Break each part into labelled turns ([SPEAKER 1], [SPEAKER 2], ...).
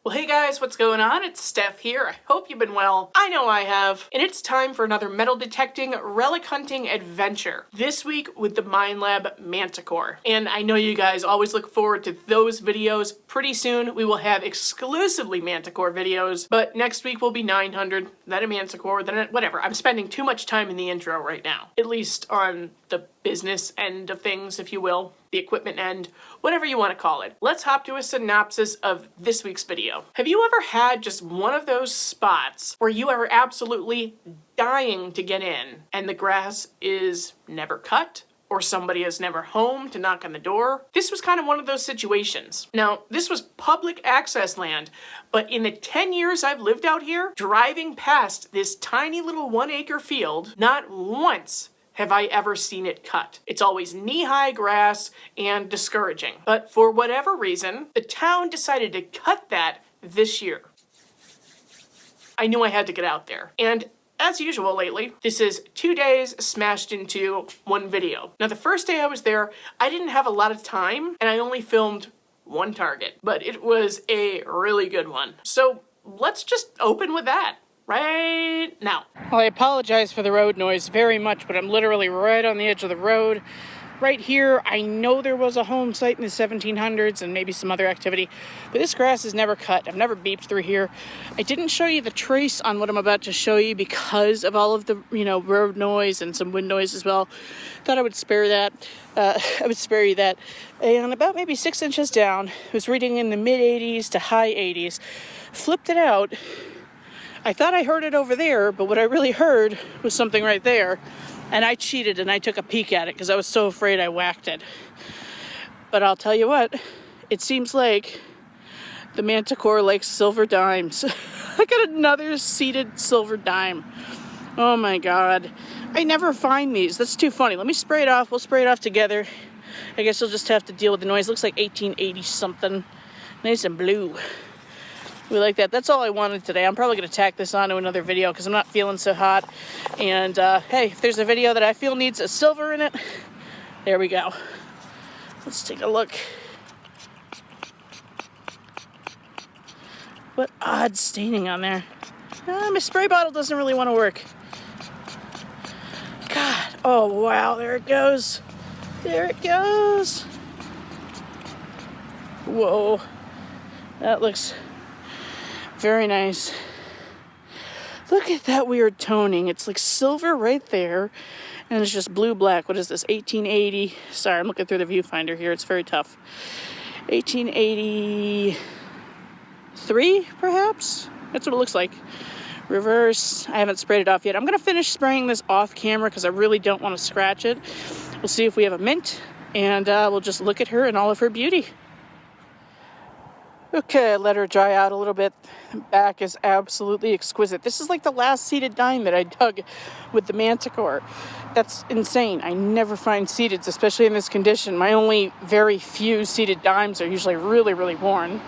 [SPEAKER 1] Well, hey guys, what's going on? It's Steph here. I hope you've been well. I know I have. And it's time for another metal detecting, relic hunting adventure. This week with the Minelab MANTICORE. And I know you guys always look forward to those videos. Pretty soon we will have exclusively Manticore videos, but next week will be 900, then a Manticore, then whatever. I'm spending too much time in the intro right now. At least on the business end of things, if you will. The equipment end, whatever you want to call it. Let's hop to a synopsis of this week's video. Have you ever had just one of those spots where you are absolutely dying to get in and the grass is never cut? Or somebody is never home to knock on the door? This was kind of one of those situations. Now, this was public access land, but in the 10 years I've lived out here, driving past this tiny little 1-acre field, not once have I ever seen it cut. It's always knee-high grass and discouraging. But for whatever reason, the town decided to cut that this year. I knew I had to get out there. And as usual lately, this is 2 days smashed into one video. Now the first day I was there, I didn't have a lot of time and I only filmed one target, but it was a really good one. So let's just open with that right now. Well, I apologize for the road noise very much, but I'm literally right on the edge of the road. Right here, I know there was a home site in the 1700s and maybe some other activity, but this grass is never cut. I've never beeped through here. I didn't show you the trace on what I'm about to show you because of all of the, road noise and some wind noise as well. Thought I would spare that. I would spare you that. And about maybe 6 inches down, it was reading in the mid 80s to high 80s. Flipped it out. I thought I heard it over there, but what I really heard was something right there. And I cheated and I took a peek at it because I was so afraid I whacked it. But I'll tell you what, it seems like the Manticore likes silver dimes. I got another seeded silver dime. Oh my God. I never find these. That's too funny. Let me spray it off. We'll spray it off together. I guess you'll just have to deal with the noise. It looks like 1880 something. Nice and blue. We like that. That's all I wanted today. I'm probably going to tack this onto another video because I'm not feeling so hot. And hey, if there's a video that I feel needs a silver in it, there we go. Let's take a look. What odd staining on there. My spray bottle doesn't really want to work. God. Oh, wow. There it goes. There it goes. Whoa. That looks very nice. Look at that weird toning. It's like silver right there, and it's just blue-black. What is this, 1880? Sorry, I'm looking through the viewfinder here. It's very tough. 1883, perhaps? That's what it looks like. Reverse. I haven't sprayed it off yet. I'm going to finish spraying this off camera because I really don't want to scratch it. We'll see if we have a mint, and we'll just look at her in all of her beauty. Okay, I let her dry out a little bit. The back is absolutely exquisite. This is like the last seeded dime that I dug with the Manticore. That's insane. I never find seededs, especially in this condition. My only very few seeded dimes are usually really, really worn.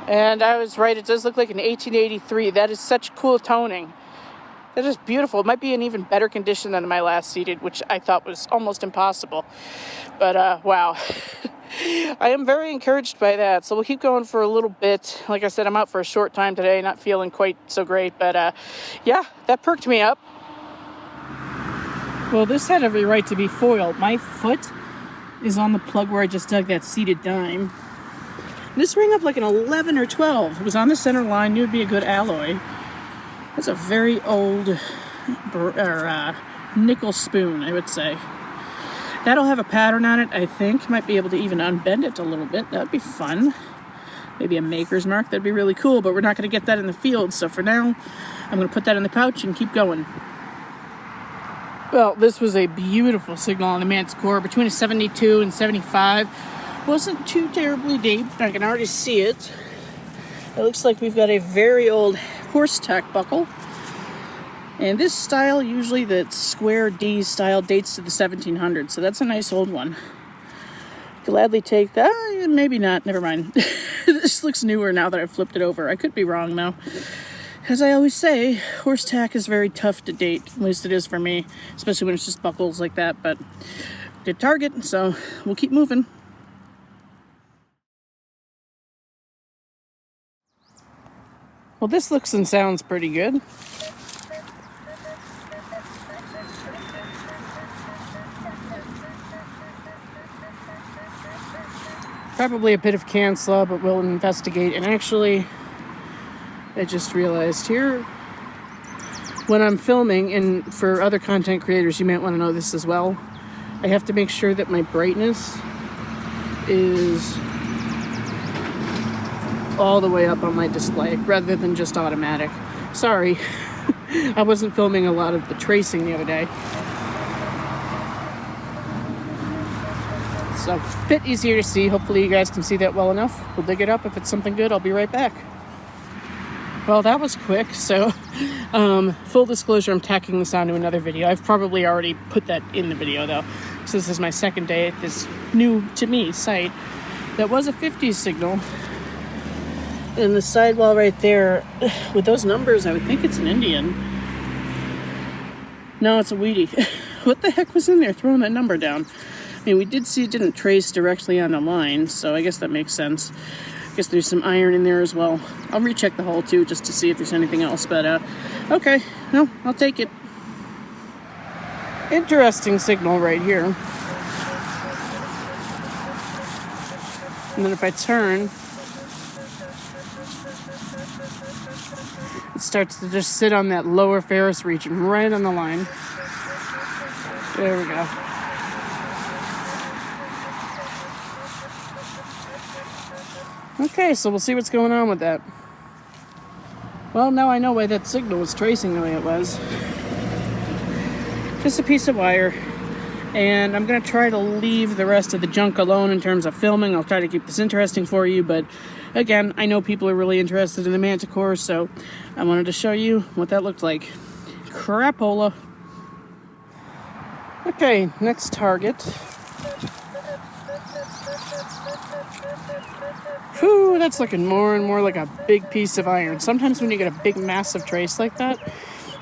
[SPEAKER 1] And I was right, it does look like an 1883. That is such cool toning. That is beautiful. It might be in even better condition than my last seeded, which I thought was almost impossible. But, wow. I am very encouraged by that. So we'll keep going for a little bit. Like I said, I'm out for a short time today, not feeling quite so great. But, yeah, that perked me up. Well, this had every right to be foiled. My foot is on the plug where I just dug that seeded dime. This rang up like an 11 or 12. It was on the center line. Knew it would be a good alloy. That's a very old nickel spoon, I would say. That'll have a pattern on it, I think. Might be able to even unbend it a little bit. That'd be fun. Maybe a maker's mark. That'd be really cool, but we're not going to get that in the field. So for now, I'm going to put that in the pouch and keep going. Well, this was a beautiful signal on the Manticore. Between a 72 and 75. Wasn't too terribly deep. I can already see it. It looks like we've got a very old horse tack buckle. And this style, usually the square D style, dates to the 1700s. So that's a nice old one. Gladly take that. Maybe not. Never mind. This looks newer now that I've flipped it over. I could be wrong though. As I always say, horse tack is very tough to date. At least it is for me. Especially when it's just buckles like that. But good target. So we'll keep moving. Well, this looks and sounds pretty good. Probably a bit of can slaw, but we'll investigate. And actually, I just realized here, when I'm filming, and for other content creators, you might want to know this as well, I have to make sure that my brightness is all the way up on my display, rather than just automatic. Sorry, I wasn't filming a lot of the tracing the other day. So, a bit easier to see. Hopefully you guys can see that well enough. We'll dig it up. If it's something good, I'll be right back. Well, that was quick. So, full disclosure, I'm tacking this onto another video. I've probably already put that in the video, though. So this is my second day at this new, to me, site. That was a 50s signal. And the sidewall right there, with those numbers, I would think it's an Indian. No, it's a Wheatie. What the heck was in there throwing that number down? I mean, we did see it didn't trace directly on the line, so I guess that makes sense. I guess there's some iron in there as well. I'll recheck the hole too, just to see if there's anything else, but okay, no, I'll take it. Interesting signal right here. And then if I turn, it starts to just sit on that lower Ferris region, right on the line. There we go. Okay, so we'll see what's going on with that. Well, now I know why that signal was tracing the way it was. Just a piece of wire. And I'm going to try to leave the rest of the junk alone in terms of filming. I'll try to keep this interesting for you, but again, I know people are really interested in the Manticore, so I wanted to show you what that looked like. Crapola. Okay, next target. Whew, that's looking more and more like a big piece of iron. Sometimes when you get a big massive trace like that,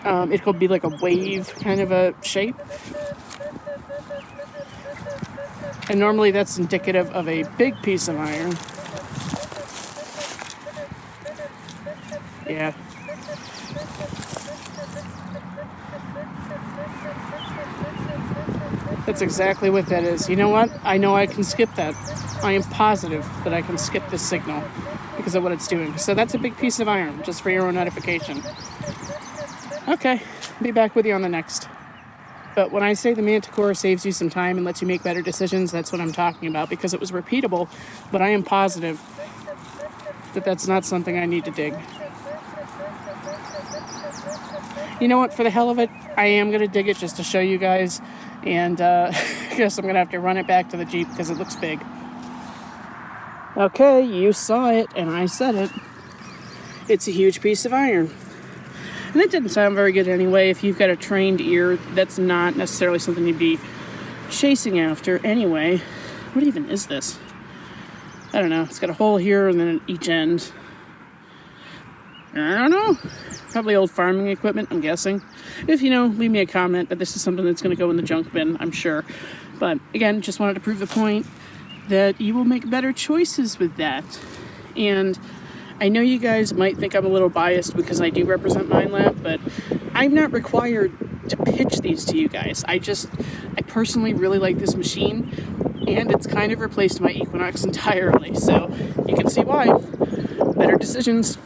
[SPEAKER 1] it could be like a wave kind of a shape. And normally that's indicative of a big piece of iron. Yeah. That's exactly what that is. You know what? I know I can skip that. I am positive that I can skip this signal because of what it's doing. So that's a big piece of iron, just for your own notification. Okay, be back with you on the next. But when I say the Manticore saves you some time and lets you make better decisions, that's what I'm talking about, because it was repeatable, but I am positive that that's not something I need to dig. You know what, for the hell of it, I am going to dig it just to show you guys, and I guess I'm going to have to run it back to the Jeep because it looks big. Okay, you saw it, and I said it. It's a huge piece of iron. And it didn't sound very good anyway. If you've got a trained ear, that's not necessarily something you'd be chasing after anyway. What even is this? I don't know. It's got a hole here and then at each end. I don't know. Probably old farming equipment, I'm guessing. If you know, leave me a comment, but this is something that's going to go in the junk bin, I'm sure. But again, just wanted to prove the point that you will make better choices with that. And I know you guys might think I'm a little biased because I do represent Minelab, but I'm not required to pitch these to you guys. I personally really like this machine, and it's kind of replaced my Equinox entirely, so you can see why. Better decisions.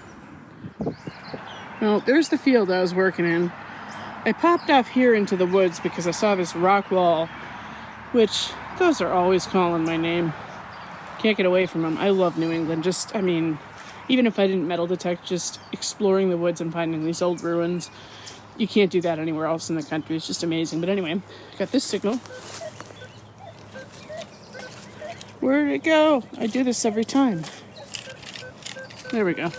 [SPEAKER 1] Well, there's the field I was working in. I popped off here into the woods because I saw this rock wall, which those are always calling my name. Can't get away from them. I love New England. Even if I didn't metal detect, just exploring the woods and finding these old ruins. You can't do that anywhere else in the country. It's just amazing. But anyway, got this signal. Where'd it go? I do this every time. There we go.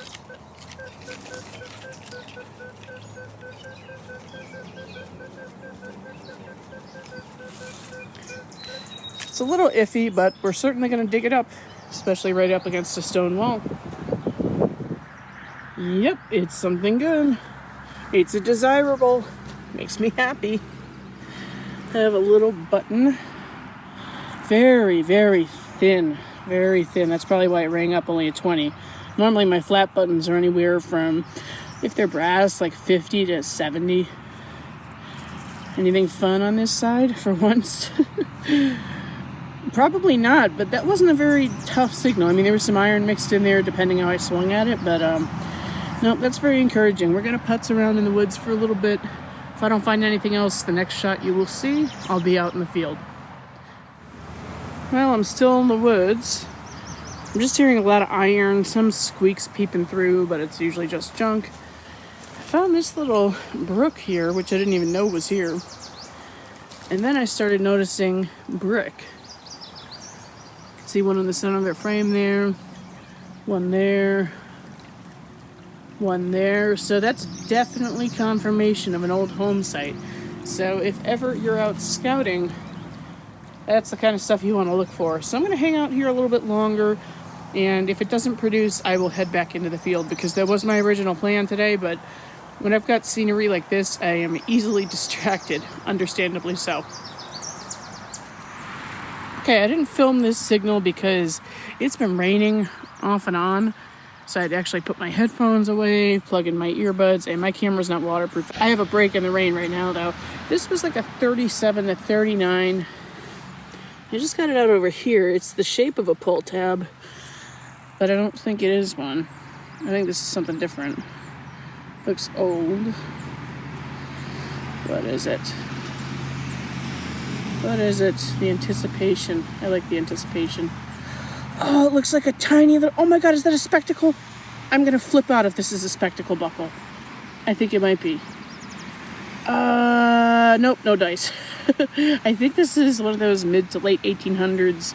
[SPEAKER 1] It's a little iffy, but we're certainly going to dig it up, especially right up against a stone wall. Yep, it's something good. It's a desirable. Makes me happy. I have a little button. Very, very thin. Very thin. That's probably why it rang up only a 20. Normally my flat buttons are anywhere from, if they're brass, like 50 to 70. Anything fun on this side for once? Probably not, but that wasn't a very tough signal. I mean, there was some iron mixed in there depending how I swung at it, but no, that's very encouraging. We're gonna putz around in the woods for a little bit. If I don't find anything else, the next shot you will see, I'll be out in the field. Well, I'm still in the woods. I'm just hearing a lot of iron, some squeaks peeping through, but it's usually just junk. I found this little brook here, which I didn't even know was here. And then I started noticing brick. See one in the center of their frame there, one there, one there. So that's definitely confirmation of an old home site. So if ever you're out scouting, that's the kind of stuff you want to look for. So I'm going to hang out here a little bit longer, and if it doesn't produce, I will head back into the field, because that was my original plan today, but when I've got scenery like this, I am easily distracted, understandably so. Okay, I didn't film this signal because it's been raining off and on, so I'd actually put my headphones away, plug in my earbuds, and my camera's not waterproof. I have a break in the rain right now, though. This was like a 37 to 39. I just got it out over here. It's the shape of a pull tab, but I don't think it is one. I think this is something different. Looks old. What is it? What is it? The anticipation. I like the anticipation. Oh, it looks like a tiny little... Oh my god, is that a spectacle? I'm gonna flip out if this is a spectacle buckle. I think it might be. Nope, no dice. I think this is one of those mid to late 1800s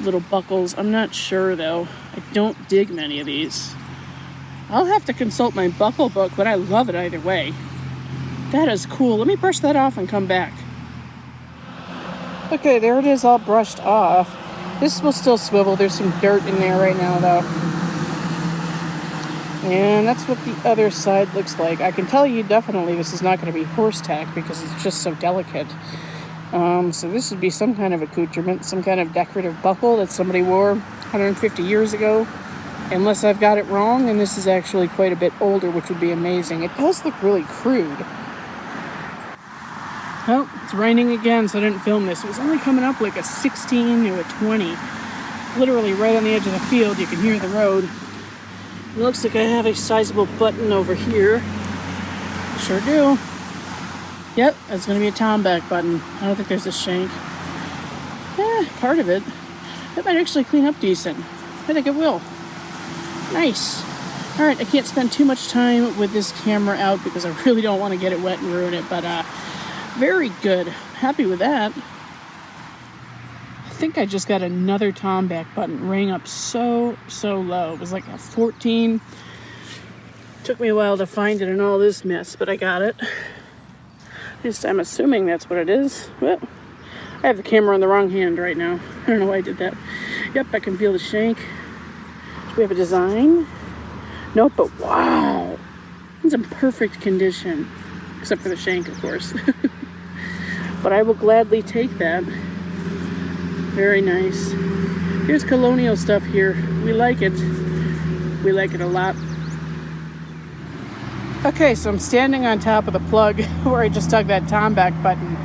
[SPEAKER 1] little buckles. I'm not sure though. I don't dig many of these. I'll have to consult my buckle book, but I love it either way. That is cool. Let me brush that off and come back. Okay, there it is all brushed off. This will still swivel. There's some dirt in there right now though. And that's what the other side looks like. I can tell you definitely this is not going to be horse tack because it's just so delicate. So this would be some kind of accoutrement, some kind of decorative buckle that somebody wore 150 years ago. Unless I've got it wrong, and this is actually quite a bit older, which would be amazing. It does look really crude. Oh, it's raining again, so I didn't film this. It was only coming up like a 16 to a 20. Literally right on the edge of the field. You can hear the road. It looks like I have a sizable button over here. Sure do. Yep, that's going to be a tomback button. I don't think there's a shank. Part of it. That might actually clean up decent. I think it will. Nice. Alright, I can't spend too much time with this camera out because I really don't want to get it wet and ruin it, but very good. Happy with that. I think I just got another tomback button. Rang up so low. It was like a 14. Took me a while to find it in all this mess, but I got it. At least I'm assuming that's what it is. Well, I have the camera in the wrong hand right now. I don't know why I did that. Yep, I can feel the shank. Do we have a design? Nope, but wow. It's in perfect condition. Except for the shank, of course. But I will gladly take that. Very nice. Here's Colonial stuff here. We like it. We like it a lot. Okay, so I'm standing on top of the plug where I just dug that tomback button.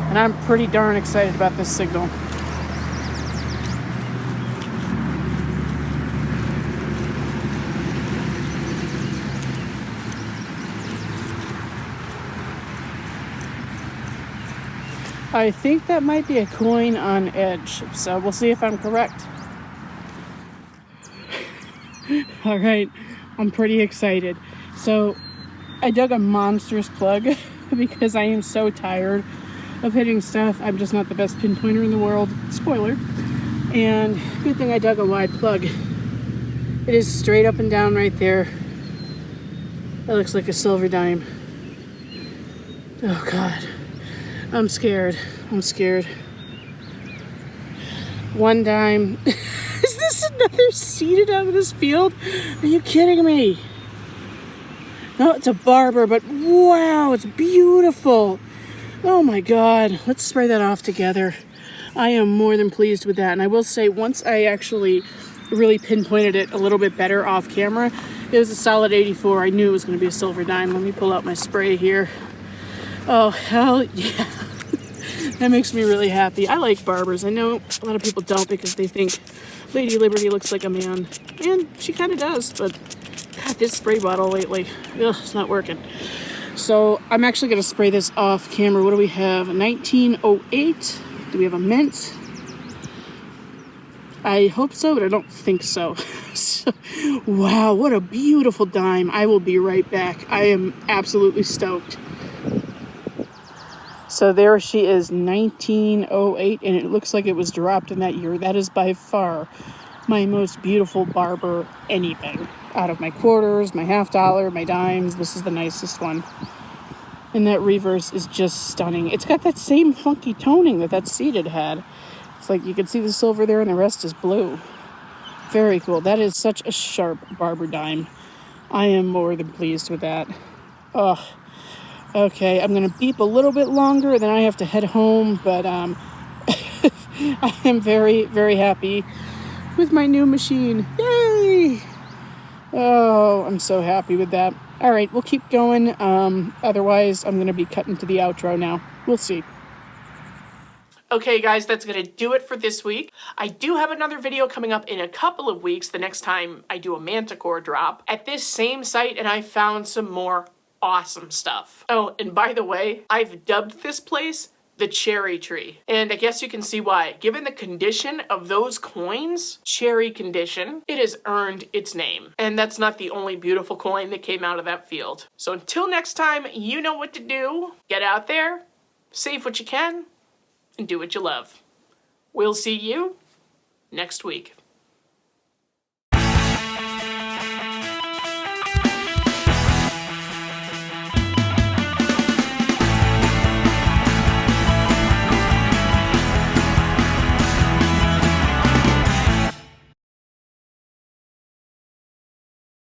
[SPEAKER 1] And I'm pretty darn excited about this signal. I think that might be a coin on edge, so we'll see if I'm correct. All right, I'm pretty excited. So I dug a monstrous plug because I am so tired of hitting stuff. I'm just not the best pinpointer in the world. Spoiler. And good thing I dug a wide plug. It is straight up and down right there. That looks like a silver dime. Oh God. I'm scared. I'm scared. One dime. Is this another seeded out of this field? Are you kidding me? No, it's a barber, but wow, it's beautiful. Oh my God. Let's spray that off together. I am more than pleased with that. And I will say, once I actually really pinpointed it a little bit better off camera. It was a solid 84. I knew it was going to be a silver dime. Let me pull out my spray here. Oh, hell yeah. That makes me really happy. I like barbers. I know a lot of people don't because they think Lady Liberty looks like a man. And she kind of does, but God, this spray bottle lately, ugh, it's not working. So I'm actually going to spray this off camera. What do we have? 1908. Do we have a mint? I hope so, but I don't think so. Wow, what a beautiful dime. I will be right back. I am absolutely stoked. So there she is, 1908, and it looks like it was dropped in that year. That is by far my most beautiful barber anything. Out of my quarters, my half dollar, my dimes, this is the nicest one. And that reverse is just stunning. It's got that same funky toning that seated had. It's like you can see the silver there and the rest is blue. Very cool. That is such a sharp barber dime. I am more than pleased with that. Ugh. Okay, I'm going to beep a little bit longer, then I have to head home, but I am very, very happy with my new machine. Yay! Oh, I'm so happy with that. All right, we'll keep going. Otherwise, I'm going to be cutting to the outro now. We'll see. Okay, guys, that's going to do it for this week. I do have another video coming up in a couple of weeks, the next time I do a Manticore drop, at this same site, and I found some more awesome stuff. Oh, and by the way, I've dubbed this place the Cherry Tree. And I guess you can see why. Given the condition of those coins, cherry condition, it has earned its name. And that's not the only beautiful coin that came out of that field. So until next time, you know what to do. Get out there, save what you can, and do what you love. We'll see you next week.